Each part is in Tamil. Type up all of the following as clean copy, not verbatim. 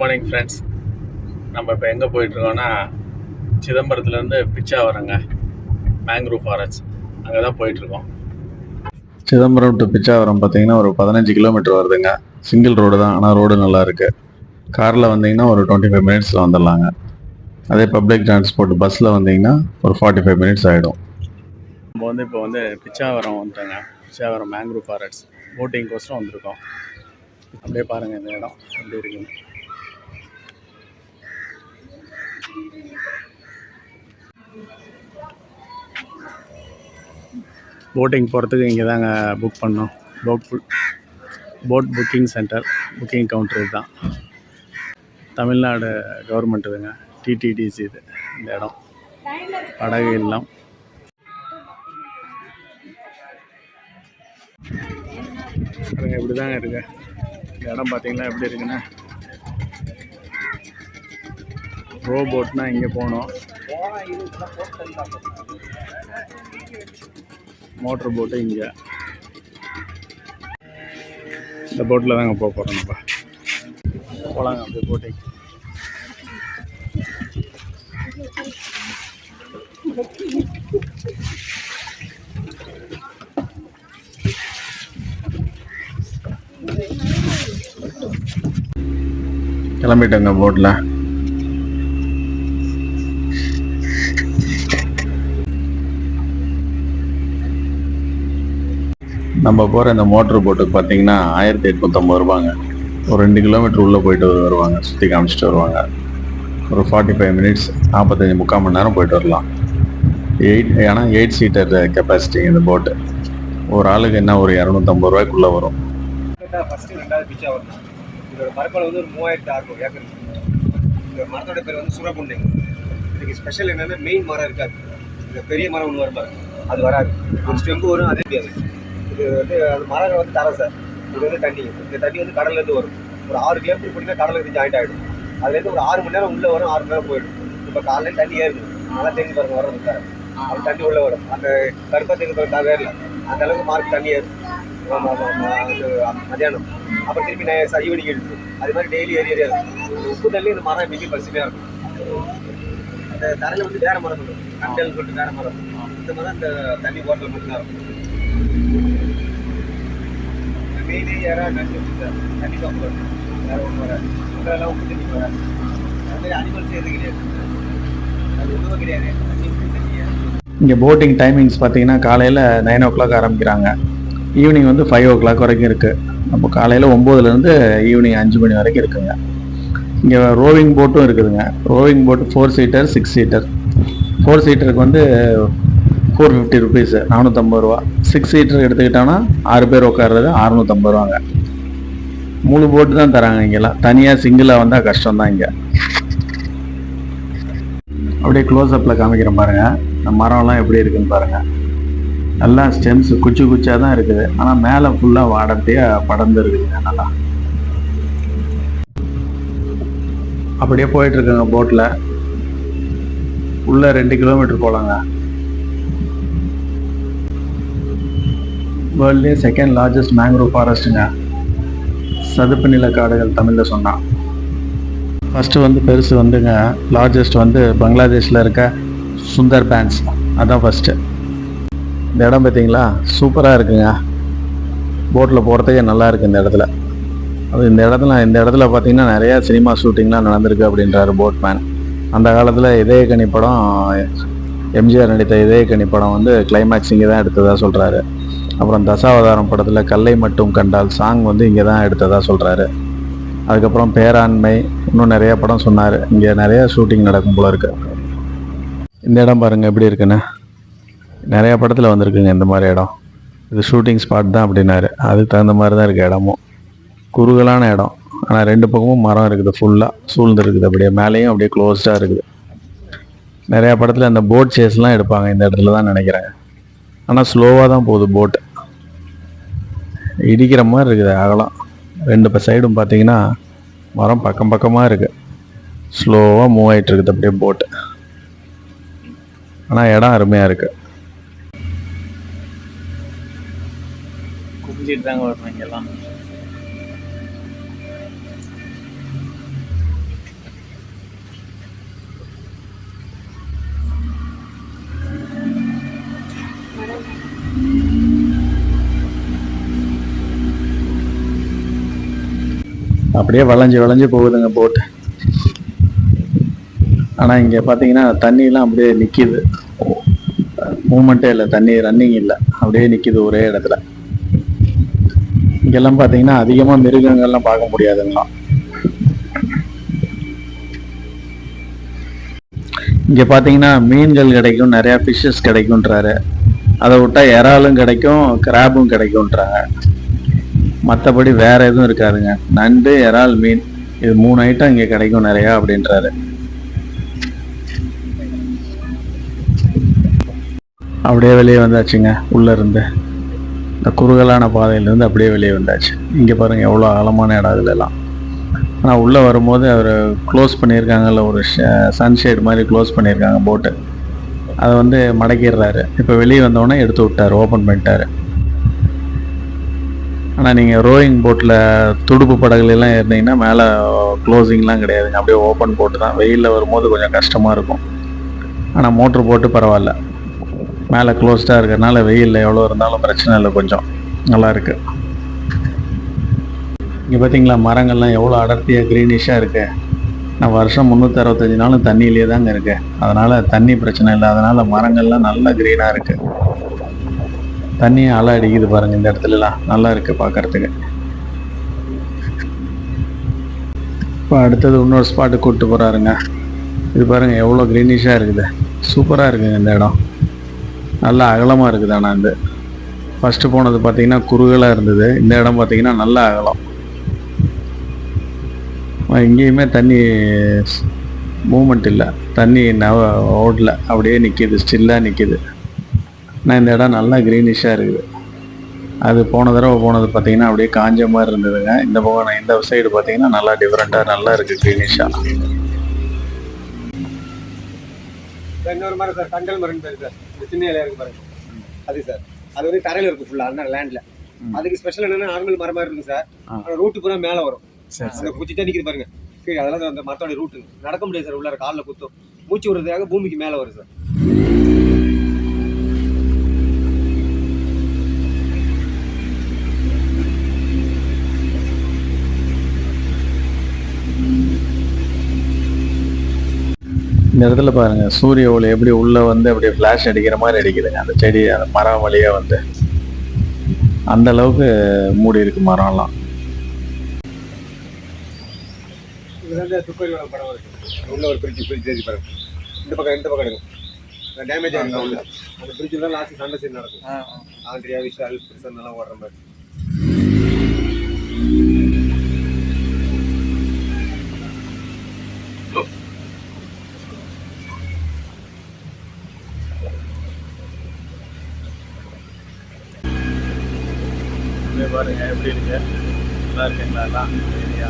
Morning friends. நம்ம இப்போ எங்கே போயிட்டுருக்கோன்னா சிதம்பரத்துலேருந்து பிச்சாவரங்க மேங்க்ரூவ் ஃபாரஸ்ட் அங்கே தான் போயிட்டுருக்கோம். சிதம்பரம் டு பிச்சாவரம் பார்த்தீங்கன்னா ஒரு 15 கிலோமீட்டர் வருதுங்க. சிங்கிள் ரோடு தான், ஆனால் ரோடு நல்லா இருக்குது. காரில் வந்தீங்கன்னா ஒரு 25 மினிட்ஸில் வந்துடலாங்க. அதே பப்ளிக் டிரான்ஸ்போர்ட் பஸ்ஸில் வந்தீங்கன்னா ஒரு 45 மினிட்ஸ் ஆகிடும். நம்ம இப்போ பிச்சாவரம் வந்துட்டோங்க. பிச்சாவரம் மேங்க்ரூவ் ஃபாரஸ்ட் போட்டிங் கோஸ்டம் வந்திருக்கோம். அப்படியே பாருங்கள் இந்த இடம் எப்படி இருக்குன்னு. போட்டிங் போகிறதுக்கு இங்கே தாங்க புக் பண்ணோம். Boat booking center, booking counter இதுதான். தமிழ்நாடு கவர்மெண்ட் இதுங்க, டிடிடிசி இது. இந்த இடம் படகு இல்லம். இப்படி தாங்க இருக்கு இந்த இடம். பார்த்தீங்கன்னா எப்படி இருக்குன்னா, ரோ போட்னா இங்கே போகணும், மோட்டர் போட்டு இங்கே. இந்த போட்டில் தாங்க போக போகிறோம். நம்ம போகலாங்க அப்படியே போட்டிங். கிளம்பிட்டோங்க போட்டில். நம்ம போகிற இந்த மோட்ரு போட்டுக்கு பார்த்தீங்கன்னா 1850 ரூபாங்க. ஒரு 2 கிலோமீட்டர் உள்ளே போயிட்டு வருவாங்க, சுற்றி காமிச்சிட்டு வருவாங்க. ஒரு 45 மினிட்ஸ், 45 மணி நேரம் போயிட்டு வரலாம். 8 சீட்டர் கெப்பாசிட்டி இந்த போட்டு. ஒரு ஆளுக்கு என்ன ஒரு 250 ரூபாய்க்குள்ளே வரும். ஃபஸ்ட்டு 2வது பிச்சாவரம். இதோட பரப்பளவு ஒரு 3600 ஏக்கர். இந்த மரத்தோட பேர் சுரகுண்டை. இதுக்கு ஸ்பெஷல் என்னென்னா, மெயின் மரம் இருக்காது. இந்த பெரிய மரம் ஒன்று வருவாங்க, அது வராது. ஒரு ஸ்டெம்பு வரும், அதே முடியாது. இது அது மரம் தரம் சார். இது தண்ணி. இந்த தண்ணி கடல்லேருந்து வரும். ஒரு 6 கிலோமீட்டர் போட்டிங்கன்னா கடலுக்கு ஜாயிண்ட் ஆகிடும். அதுலேருந்து ஒரு 6 மணி நேரம் உள்ளே வரும், 6 மணி நேரம் போயிடும். இப்போ காலையில் தண்ணி ஏறுது, நல்லா தெரிஞ்சு பாருங்க வர்றது சார். அது தண்ணி உள்ளே வரும். அந்த கருப்பத்துக்கு வேறல அந்த அளவுக்கு மார்க் தண்ணி ஏறும் மத்தியானம். அப்புறம் திருப்பி ஈவினிங் எடுத்து அது மாதிரி டெய்லி ஏரியா இருக்கும். உப்பு தள்ளி இந்த மரம் மிக பசுமையாக இருக்கும். அந்த தரையில் வேற மரம் இருக்கும், கண்டல் சொல்லிட்டு வேற மரம். இந்த மரம் இந்த தண்ணி போட்டில் மட்டும்தான் இருக்கும். மெயினே யாராவது நன்றி சார், தண்ணி தான் வரும், வேற ஒன்றும் வராது. இதெல்லாம் உப்பு தண்ணி வராது. அது மாதிரி அனிமல்ஸ் எதுவும் கிடையாது, அது ஒன்றும் கிடையாது. இங்கே போட்டிங் டைமிங்ஸ் பார்த்தீங்கன்னா காலையில் 9 o'clock ஆரம்பிக்கிறாங்க. ஈவினிங் 5 o'clock வரைக்கும் இருக்குது. அப்போ காலையில் 9லேருந்து ஈவினிங் 5 மணி வரைக்கும் இருக்குங்க. இங்கே ரோவிங் போட்டும் இருக்குதுங்க. ரோவிங் போட்டு 4 சீட்டர் 6 சீட்டர். 4 சீட்டருக்கு 450 ருபீஸ், 450 ரூபா. 6 சீட்டர் எடுத்துக்கிட்டோன்னா 6 பேர் உட்கார்றது 650 ரூபாங்க. 3 போட்டு தான் தராங்க இங்கெல்லாம். தனியாக சிங்கிளாக வந்தால் கஷ்டம்தான். இங்கே அப்படியே க்ளோஸ்அப்பில் காமிக்கிறேன் பாருங்கள். இந்த மரம்லாம் எப்படி இருக்குன்னு பாருங்கள். நல்லா ஸ்டெம்ஸ் குச்சி குச்சியாக தான் இருக்குது, ஆனால் மேலே ஃபுல்லாக வாடத்தையாக படர்ந்து இருக்குதுங்க. நல்லா அப்படியே போயிட்டுருக்குங்க போட்டில். உள்ளே 2 கிலோமீட்டர் போகலாங்க. வேர்ல்ட்லேயே 2nd லார்ஜஸ்ட் மேங்க்ரூவ் ஃபாரஸ்ட்டுங்க. சதுப்பு நில காடுகள் தமிழில் சொன்னான். ஃபஸ்ட்டு பெருசு லார்ஜஸ்ட் பங்களாதேஷில் இருக்க சுந்தர் பேன்ஸ், அதான் ஃபஸ்ட்டு. இந்த இடம் பார்த்தீங்களா, சூப்பராக இருக்குங்க. போட்டில் போகிறதுக்கே நல்லா இருக்குது இந்த இடத்துல. அது இந்த இடத்துல பார்த்தீங்கன்னா நிறையா சினிமா ஷூட்டிங்லாம் நடந்திருக்கு அப்படின்றாரு போட்மேன். அந்த காலத்தில் இதயக்கனி படம், எம்ஜிஆர் நடித்த இதயக்கனி படம் கிளைமேக்ஸ் இங்கே தான் எடுத்ததாக சொல்கிறாரு. அப்புறம் தசாவதாரம் படத்தில் கல்லை மட்டும் கண்டால் சாங் இங்கே தான் எடுத்ததாக சொல்கிறாரு. அதுக்கப்புறம் பேராண்மை, இன்னும் நிறையா படம் சொன்னார். இங்கே நிறையா ஷூட்டிங் நடக்கும் போல இருக்கு. இந்த இடம் பாருங்கள் எப்படி இருக்குன்னு. நிறையா படத்தில் வந்திருக்குங்க இந்த மாதிரி இடம். இது ஷூட்டிங் ஸ்பாட் தான் அப்படின்னாரு. அதுக்கு தகுந்த மாதிரி தான் இருக்குது இடமும். குறுகலான இடம், ஆனால் 2 பக்கமும் மரம் இருக்குது, ஃபுல்லாக சூழ்ந்து இருக்குது. அப்படியே மேலேயும் அப்படியே க்ளோஸ்டாக இருக்குது. நிறையா படத்தில் அந்த போட் சேஸ்லாம் எடுப்பாங்க இந்த இடத்துல தான் நினைக்கிறேன். ஆனால் ஸ்லோவாக தான் போகுது போட்டு, இடிக்கிற மாதிரி இருக்குது அகலம். 2 சைடும் பார்த்தீங்கன்னா மரம் பக்கம் பக்கமாக இருக்குது. ஸ்லோவாக மூவ் ஆகிட்டு இருக்குது அப்படியே போட்டு. ஆனால் இடம் அருமையாக இருக்குது. குடிச்சிட்டு தாங்க வரணும் இங்கெல்லாம். அப்படியே வளைஞ்சு வளைஞ்சு போகுதுங்க போட்டு. ஆனால் இங்கே பார்த்தீங்கன்னா தண்ணியெலாம் அப்படியே நிற்கிது, மூமெண்ட்டே இல்லை, தண்ணி ரன்னிங் இல்லை, அப்படியே நிற்கிது ஒரே இடத்துல. இங்கெல்லாம் பார்த்தீங்கன்னா அதிகமாக மிருகங்கள்லாம் பார்க்க முடியாதுங்களா. இங்கே பார்த்தீங்கன்னா மீன்கள் கிடைக்கும், நிறையா ஃபிஷ்ஷஸ் கிடைக்குன்றாரு. அதை விட்டால் இறாலும் கிடைக்கும், கிராப்பும் கிடைக்கும்ன்றாங்க. மற்றபடி வேறு எதுவும் இருக்காதுங்க. நண்டு, இறால், மீன், இது 3 ஐட்டம் இங்கே கிடைக்கும் நிறையா அப்படின்றாரு. அப்படியே வெளியே வந்தாச்சுங்க. உள்ளே இருந்து இந்த குறுகலான பாதையிலேருந்து அப்படியே வெளியே வந்தாச்சு. இங்கே பாருங்கள் எவ்வளோ ஆழமான இடம் இதுலலாம். ஆனால் உள்ளே வரும்போது அவர் க்ளோஸ் பண்ணியிருக்காங்கல்ல, ஒரு சன்ஷேட் மாதிரி க்ளோஸ் பண்ணியிருக்காங்க போட்டு, அதை வந்து மடக்கிடுறாரு. இப்போ வெளியே வந்தோடனே எடுத்து விட்டார், ஓப்பன் பண்ணிட்டார். ஆனால் நீங்கள் ரோயிங் போட்டில் துடுப்பு படகுலாம் இருந்தீங்கன்னா மேலே க்ளோசிங்லாம் கிடையாதுங்க, அப்படியே ஓப்பன் போட்டு தான். வெயிலில் வரும்போது கொஞ்சம் கஷ்டமாக இருக்கும். ஆனால் மோட்ரு போட்டு பரவாயில்ல, மேலே க்ளோஸ்டாக இருக்கிறதுனால வெயிலில் எவ்வளோ இருந்தாலும் பிரச்சனை இல்லை, கொஞ்சம் நல்லாயிருக்கு. இங்கே பார்த்தீங்களா மரங்கள்லாம் எவ்வளோ அடர்த்தியாக க்ரீனிஷாக இருக்குது. நான் வருஷம் 365 நாளும் தண்ணியிலே தாங்க இருக்கு, அதனால் தண்ணி பிரச்சனை இல்லை. அதனால் மரங்கள்லாம் நல்லா க்ரீனாக இருக்குது. தண்ணியும் அலை அடிக்குது பாருங்கள், இந்த இடத்துலலாம் நல்லா இருக்குது பார்க்குறதுக்கு. இப்போ அடுத்தது இன்னொரு ஸ்பாட்டுக்கு கூப்பிட்டு போகிறாருங்க. இது பாருங்கள் எவ்வளோ க்ரீனிஷாக இருக்குது, சூப்பராக இருக்குங்க இந்த இடம், நல்லா அகலமாக இருக்குது. ஆனால் இந்த ஃபஸ்ட்டு போனது பார்த்திங்கன்னா குறுகலாக இருந்தது, இந்த இடம் பார்த்திங்கன்னா நல்லா அகலம். எங்கேயுமே தண்ணி மூமெண்ட் இல்லை, தண்ணி ஓடல, அப்படியே நிற்கிது, ஸ்டில்லாக நிற்கிது. ஆனால் இந்த இடம் நல்லா க்ரீனிஷாக இருக்குது. அது போன தடவை போனது பார்த்திங்கன்னா அப்படியே காஞ்ச மாதிரி இருந்ததுங்க. இந்த பக்கம் இந்த சைடு பார்த்திங்கன்னா நல்லா டிஃப்ரெண்ட்டாக நல்லா இருக்குது க்ரீனிஷாக. இன்னொரு மரம் சார், கண்டல் மரம் பேர் சார், இந்த சின்ன இலையா இருக்கு பாருங்க, அது சார் அது வந்து தரையில் இருக்கும் ஃபுல்லாக, அந்த லேண்டில். அதுக்கு ஸ்பெஷல் என்னென்னா நார்மல் மரமாக இருக்கும் சார், ஆனால் ரூட்டு பூரா மேலே வரும். அந்த குச்சிட்டே நிற்கிது பாருங்க கீழே, அதெல்லாம் அந்த மரத்தோட ரூட்டு நடக்க முடியாது சார், உள்ளார காலில் குத்தும், மூச்சு விடுறதுக்காக பூமிக்கு மேலே வரும் சார். இந்த இடத்துல பாருங்கள் சூரிய ஒளி எப்படி உள்ளே வந்து அப்படியே ஃப்ளாஷ் அடிக்கிற மாதிரி அடிக்குதுங்க. அந்த செடி, அந்த மரம் வழியாக வந்து அந்த அளவுக்கு மூடி இருக்கு மரம்லாம். துப்பறி படம் இருக்கு, உள்ள ஒரு பிரிட்ஜ் தேதி பாருங்க, இந்த பக்கம் இருக்கும் டேமேஜ் ஆகிருக்கா உள்ள, அந்த பிரிட்ஜில் தான் லாஸ்ட் சண்டை சீன் நடக்கும். ஆண்ட்ரியா, விஷால், பிரிசன் எல்லாம் ஓடுற மாதிரி. பாருங்க எப்படி இருக்கு, நல்லா இருக்குங்களா எல்லாம் ஏரியா.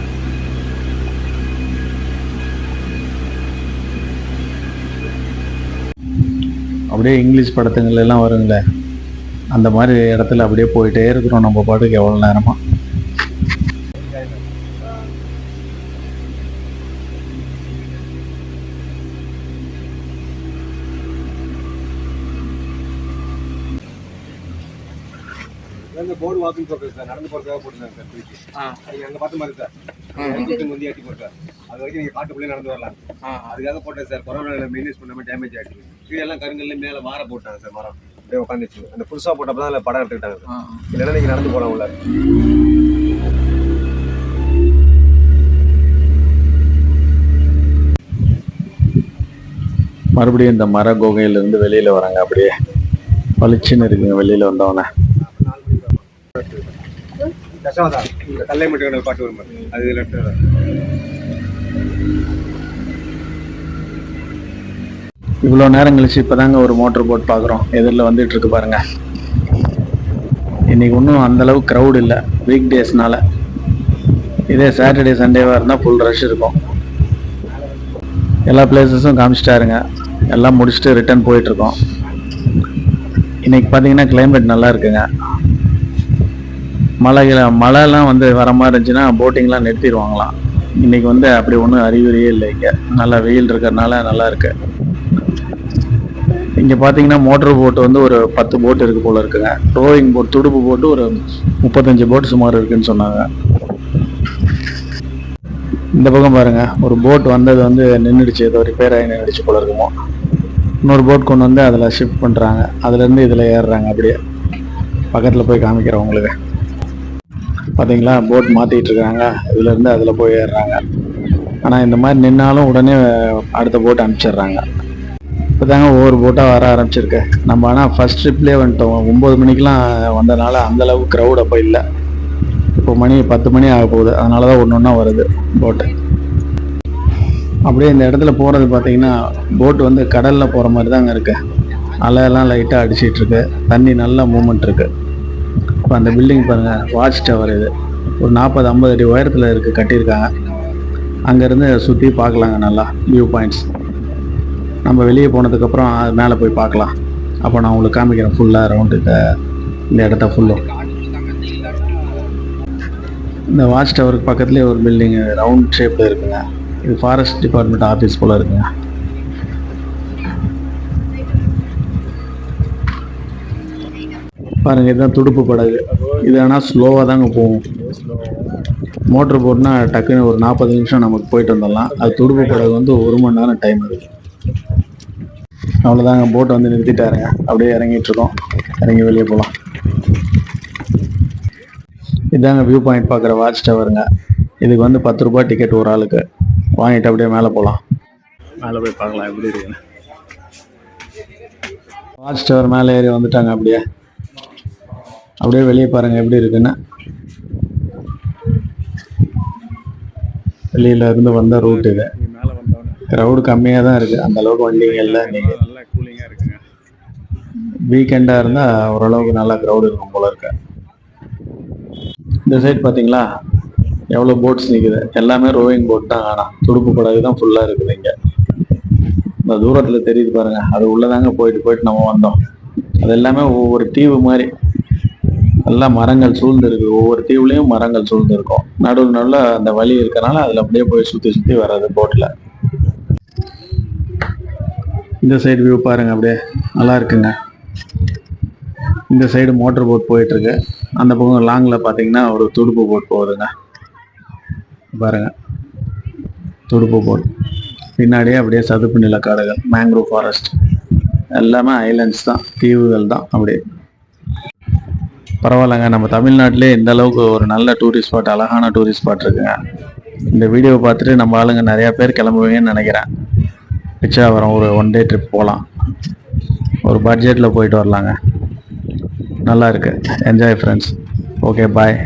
அப்படியே இங்கிலீஷ் படத்துங்கள் எல்லாம் வருங்களே, அந்த மாதிரி இடத்துல அப்படியே போயிட்டே இருக்கிறோம் நம்ம பாட்டுக்கு எவ்வளோ நேரமா. போர்டு வாக்கிங் போகிறது சார், நடந்து போகிறதுக்காக போட்டுருந்தாங்க சார் பிரிட்ஜ். நீங்கள் அங்கே பார்த்த மாதிரி சார், வந்து ஏற்றி போட்டு சார், அது வரைக்கும் நீங்கள் காட்டுக்குள்ளே நடந்து வரலாம், அதுக்காக போட்டேன் சார். கொரோனாவில் மெயின்டென்ஸ் பண்ணாமல் டேமேஜ் ஆகிடுச்சு. கீழே எல்லாம் கருங்கல்ல மேலே வார போட்டாங்க சார், மரம் அப்படியே உட்காந்துச்சு. அந்த புதுசாக போட்டப்போ தான் அதில் படம் எடுத்துக்கிட்டாங்க, இல்லைன்னா நீங்கள் நடந்து போகலாம் உள்ள. மறுபடியும் இந்த மர குகையிலேருந்து வெளியில் வராங்க, அப்படியே பளிச்சுன்னு இருக்குங்க வெளியில் வந்தவொடனே. தசவதா இந்த கல்லை மட்டும் பாட்டு வரும், அது லெஃப்ட். இவ்வளோ நேரம் கழிச்சு இப்போதாங்க ஒரு மோட்டர் போட் பார்க்குறோம், எதிரில் வந்துட்டு இருக்கு பாருங்க. இன்னைக்கு ஒன்றும் அந்தளவுக்கு க்ரௌட் இல்லை, வீக் டேஸ்னால. இதே சாட்டர்டே சண்டேவாக இருந்தால் ஃபுல் ரஷ் இருக்கும். எல்லா பிளேசஸும் காமிச்சிட்டாருங்க, எல்லாம் முடிச்சுட்டு ரிட்டர்ன் போயிட்டுருக்கோம். இன்றைக்கி பார்த்தீங்கன்னா கிளைமேட் நல்லா இருக்குங்க. மழைலாம் வந்து வர மாதிரி இருந்துச்சுன்னா போட்டிங்லாம் நிறுத்திடுவாங்களாம். இன்றைக்கி வந்து அப்படி ஒன்றும் அறிகுறியே இல்லை, இங்கே நல்லா வெயில் இருக்கிறதுனால நல்லா இருக்கு. இங்கே பார்த்தீங்கன்னா மோட்டர் போட்டு வந்து ஒரு 10 போட்டு இருக்குது போல் இருக்குங்க. ரோயிங் போட், துடுப்பு போட்டு ஒரு 35 போட்டு சுமார் இருக்குன்னு சொன்னாங்க. இந்த பக்கம் பாருங்க, ஒரு போட் வந்தது வந்து நின்றுடுச்சு, ஏதோ ரிப்பேர் ஆகி நின்றுடுச்சு போல இருக்குமோ. இன்னொரு போட் கொண்டு வந்து அதில் ஷிஃப்ட் பண்ணுறாங்க, அதுலேருந்து இதில் ஏறுறாங்க. அப்படியே பக்கத்தில் போய் காமிக்கிறேன் உங்களுக்கு. பார்த்தீங்களா, போட் மாற்றிட்டு இருக்காங்க, இதுலேருந்து அதில் போய் ஏறுறாங்க. ஆனால் இந்த மாதிரி நின்னாலும் உடனே அடுத்த போட் அனுப்பிச்சிடுறாங்க. இப்போ தாங்க ஒவ்வொரு போட்டாக வர ஆரம்பிச்சிருக்கு. நம்ம ஆனால் ஃபர்ஸ்ட் ட்ரிப்லேயே வந்துட்டோம். 9 மணிக்கெலாம் வந்ததுனால அந்தளவுக்கு க்ரௌட் அப்போ இல்லை. இப்போ மணி 10 மணி ஆக போகுது, அதனால தான் ஒன்று ஒன்றா வருது போட்டு. அப்படியே இந்த இடத்துல போகிறது பார்த்தீங்கன்னா, போட் வந்து கடலில் போகிற மாதிரி தாங்க இருக்குது. அலையெல்லாம் லைட்டாக அடிச்சிட்ருக்கு, தண்ணி நல்லா மூமெண்ட் இருக்குது. இப்போ அந்த பில்டிங் பாருங்கள், வாட்ச் டவர். இது ஒரு 40-50 அடி உயரத்தில் இருக்குது, கட்டியிருக்காங்க. அங்கேருந்து சுற்றி பார்க்கலாங்க, நல்லா வியூ பாயிண்ட்ஸ். நம்ம வெளியே போனதுக்கப்புறம் அது மேலே போய் பார்க்கலாம். அப்போ நான் உங்களுக்கு காமிக்கிறேன் ஃபுல்லாக ரவுண்டு இந்த இடத்த ஃபுல்லும். இந்த வாட்ச் டவருக்கு பக்கத்துலேயே ஒரு பில்டிங் ரவுண்ட் ஷேப்பில் இருக்குங்க. இது ஃபாரஸ்ட் டிபார்ட்மெண்ட் ஆஃபீஸ் போல் இருக்குங்க. பாருங்கள், இதுதான் துடுப்பு படகு. இது ஆனால் ஸ்லோவாக தாங்க போகும். மோட்ரு போட்னா டக்குன்னு ஒரு 40 நிமிஷம் நமக்கு போயிட்டு வந்துடலாம். அது துடுப்பு படகு வந்து 1 மணி நேரம் டைம் இருக்குது. அவ்வளோதாங்க, போட்டை வந்து நிறுத்திட்டாருங்க. அப்படியே இறங்கிட்டுருக்கோம், இறங்கி வெளியே போகலாம். இதாங்க வியூ பாயிண்ட் பார்க்குற வாட்ச் டவருங்க. இதுக்கு வந்து 10 ரூபாய் டிக்கெட் ஒரு ஆளுக்கு. வாங்கிட்டு அப்படியே மேலே போகலாம். மேலே போய் பார்க்கலாம் எப்படி இருக்குன்னு. வாட்ச் டவர் மேலே ஏறி வந்துட்டாங்க. அப்படியே வெளியே பாருங்கள் எப்படி இருக்குன்னு. வெளியில இருந்து வந்த ரூட் இது. க்ரௌடு கம்மியாக தான் இருக்குது, அந்த அளவுக்கு வண்டிங்க இல்லை. நீங்கள் நல்லா கூலிங்காக இருக்குங்க. வீக்கெண்டாக இருந்தால் ஓரளவுக்கு நல்லா க்ரௌடு இருக்கும் போல இருக்கு. இந்த சைடு பார்த்தீங்களா எவ்வளோ போட்ஸ் நிற்குது. எல்லாமே ரோவிங் போட் தான், ஆனால் துடுப்பு படகு தான் ஃபுல்லாக இருக்குது இங்கே. இந்த தூரத்தில் தெரியுது பாருங்கள், அது உள்ளதாங்க போயிட்டு நம்ம வந்தோம். அது எல்லாமே ஒவ்வொரு தீவு மாதிரி எல்லாம் மரங்கள் சூழ்ந்து இருக்குது. ஒவ்வொரு தீவுலையும் மரங்கள் சூழ்ந்து இருக்கும். நடுவில் அந்த வழி இருக்கனால அதில் அப்படியே போய் சுற்றி வர்றது போட்டில். இந்த சைடு வியூ பாருங்கள், அப்படியே நல்லா இருக்குங்க. இந்த சைடு மோட்டர் போட் போயிட்டுருக்கு. அந்த பக்கம் லாங்கில் பார்த்தீங்கன்னா ஒரு துடுப்பு போட் போகுதுங்க. பாருங்கள், துடுப்பு போட். பின்னாடியே அப்படியே சதுப்பு நிலக்காடுகள், மேங்க்ரோவ் ஃபாரஸ்ட். எல்லாமே ஐலண்ட்ஸ் தான், தீவுகள் தான். அப்படியே பரவாயில்லைங்க, நம்ம தமிழ்நாட்டிலே இந்த அளவுக்கு ஒரு நல்ல டூரிஸ்ட் ஸ்பாட், அழகான டூரிஸ்ட் ஸ்பாட் இருக்குங்க. இந்த வீடியோவை பார்த்துட்டு நம்ம ஆளுங்க நிறையா பேர் கிளம்புவீங்கன்னு நினைக்கிறேன். பிச்சாவரம் ஒரு 1 டே ட்ரிப் போகலாம். ஒரு பட்ஜெட்டில் போயிட்டு வரலாங்க. நல்லா இருக்கு. Enjoy friends. ஓகே, பாய்.